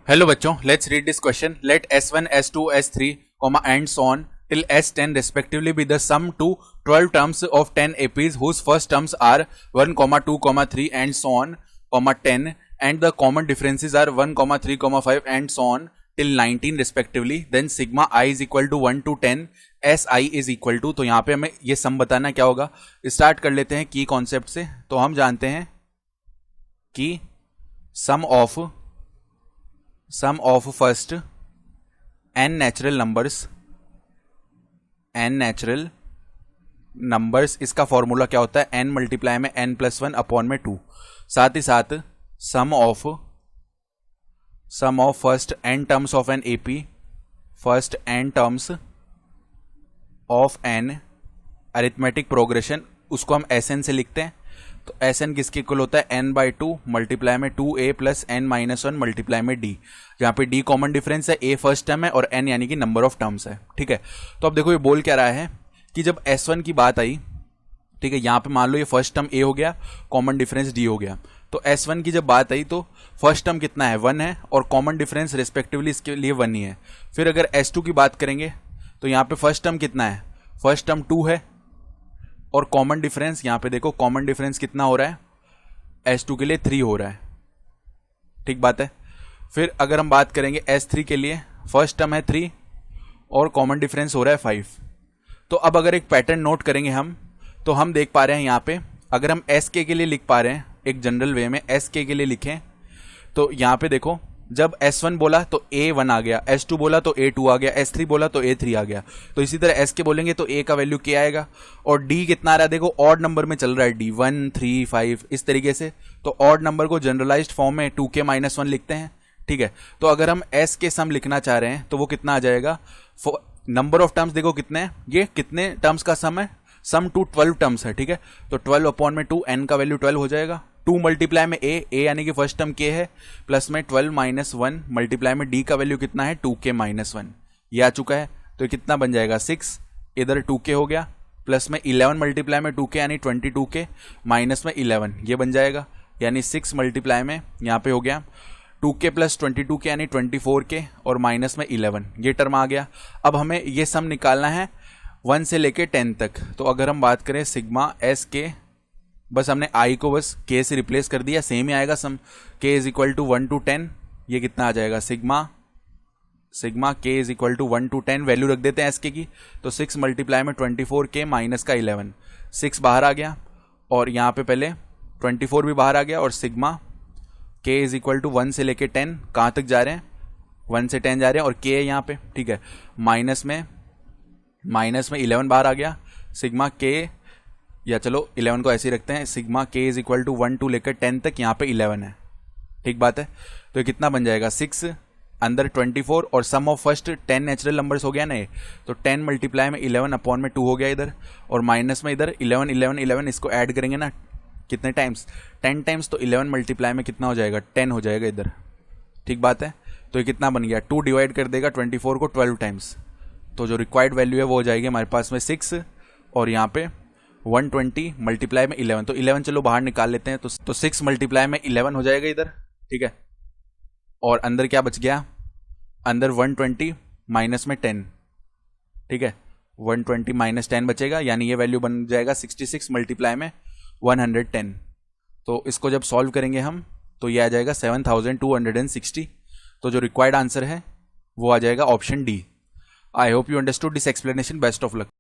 Hello बच्चों, let's read this question. Let S1, S2, S3, and so on till S10 respectively be the sum to 12 terms of 10 APs whose first terms are 1, 2, 3 and so on, 10, and the common differences are 1, 3, 5 and so on till 19 respectively. Then sigma I is equal to 1 to 10, SI is equal to. तो यहाँ पे हमें ये सम बताना क्या होगा. Start कर लेते हैं की कॉन्सेप्ट से. तो हम जानते हैं कि sum of first n natural numbers इसका फॉर्मूला क्या होता है, n मल्टीप्लाई में n+1 अपॉन में 2. साथ ही साथ sum of first n terms of an AP, first n terms of an arithmetic progression, उसको हम Sn से लिखते हैं. तो Sn किसके इक्वल होता है, n/2 मल्टीप्लाई में 2a प्लस n-1 मल्टीप्लाई में d. जहाँ पे d कॉमन डिफरेंस है, a फर्स्ट टर्म है और n यानी कि नंबर ऑफ टर्म्स है. ठीक है, तो अब देखो ये बोल क्या रहा है कि जब S1 की बात आई, ठीक है, यहाँ पे मान लो ये फर्स्ट टर्म a हो गया, कॉमन डिफरेंस d हो गया. तो S1 की जब बात आई तो फर्स्ट टर्म कितना है, 1 है, और कॉमन डिफरेंस रेस्पेक्टिवली इसके लिए 1 ही है. फिर अगर S2 की बात करेंगे तो यहाँ पे फर्स्ट टर्म कितना है, फर्स्ट टर्म 2 है, और कॉमन डिफरेंस यहाँ पे देखो, कॉमन डिफरेंस कितना हो रहा है, S2 के लिए 3 हो रहा है. ठीक बात है. फिर अगर हम बात करेंगे S3 के लिए, फर्स्ट टर्म है 3 और कॉमन डिफरेंस हो रहा है 5. तो अब अगर एक पैटर्न नोट करेंगे हम, तो हम देख पा रहे हैं यहाँ पे, अगर हम SK के लिए लिख पा रहे हैं एक जनरल वे में, SK के लिए लिखें तो यहाँ पे देखो, जब S1 बोला तो A1 आ गया, S2 बोला तो A2 आ गया, S3 बोला तो A3 आ गया. तो इसी तरह SK बोलेंगे तो A का वैल्यू K आएगा, और D कितना आ रहा है, देखो ऑड नंबर में चल रहा है D, 1, 3, 5 इस तरीके से. तो ऑड नंबर को जनरलाइज्ड फॉर्म में 2k-1 लिखते हैं. ठीक है, तो अगर हम S के सम लिखना चाह रहे हैं तो वो कितना आ जाएगा, नंबर ऑफ टर्म्स देखो कितने हैं, ये कितने टर्म्स का सम है, सम टू 12 टर्म्स है. ठीक है, तो 12 अपॉन में 2, n का वैल्यू 12 हो जाएगा. 2 मल्टीप्लाई में a यानी कि फर्स्ट टर्म k है, प्लस में 12-1 मल्टीप्लाई में d का वैल्यू कितना है, 2k-1 ये आ चुका है. तो ये कितना बन जाएगा, 6, इधर 2k हो गया, प्लस में 11 मल्टीप्लाई में 2k यानी 22k, माइनस में 11 ये बन जाएगा, यानी 6 मल्टीप्लाई में यहाँ पे हो गया 2k प्लस 22k यानी 24k, और माइनस में 11 ये टर्म आ गया. अब हमें ये सम निकालना है 1 से लेके 10 तक. तो अगर हम बात करें सिग्मा एस के, बस हमने i को बस k से रिप्लेस कर दिया, सेम ही आएगा sum. k is equal to 1 to 10, ये कितना आ जाएगा, sigma k is equal to 1 to 10, value रख देते हैं sk की. तो 6 मल्टीप्लाई में 24k माइनस का 11, 6 बाहर आ गया, और यहाँ पे पहले 24 भी बाहर आ गया, और sigma k is equal to 1 से लेके 10 कहाँ तक जा रहे हैं, 1 से 10 जा रहे हैं, और k है यहाँ पे. ठीक है, माइनस में 11 बाहर आ गया, सिग्मा k, या चलो 11 को ऐसे ही रखते हैं, sigma k is equal to 1 to लेकर 10 तक, यहाँ पे 11 है. ठीक बात है. तो ये कितना बन जाएगा, 6 अंदर 24, और सम ऑफ फर्स्ट 10 नेचुरल नंबर्स हो गया ना ये, तो 10 मल्टीप्लाई में 11 अपॉन में 2 हो गया इधर, और माइनस में इधर 11 इसको ऐड करेंगे ना कितने टाइम्स, 10 टाइम्स, तो 11 मल्टीप्लाई में कितना हो जाएगा, 10 हो जाएगा इधर. ठीक बात है. तो ये कितना बन गया, 2 डिवाइड कर देगा 24 को 12 टाइम्स, तो जो रिक्वायर्ड वैल्यू है वो हो जाएगी हमारे पास में 6, और यहाँ पे 120 मल्टीप्लाई में 11, तो 11 चलो बाहर निकाल लेते हैं, तो 6 मल्टीप्लाई में 11 हो जाएगा इधर. ठीक है, और अंदर क्या बच गया, अंदर 120 माइनस में 10. ठीक है, 120 माइनस 10 बचेगा, यानी ये वैल्यू बन जाएगा 66 मल्टीप्लाई में 110. तो इसको जब सॉल्व करेंगे हम तो ये आ जाएगा 7260. तो जो रिक्वायर्ड आंसर है वो आ जाएगा option D. I hope you understood this explanation. Best of luck.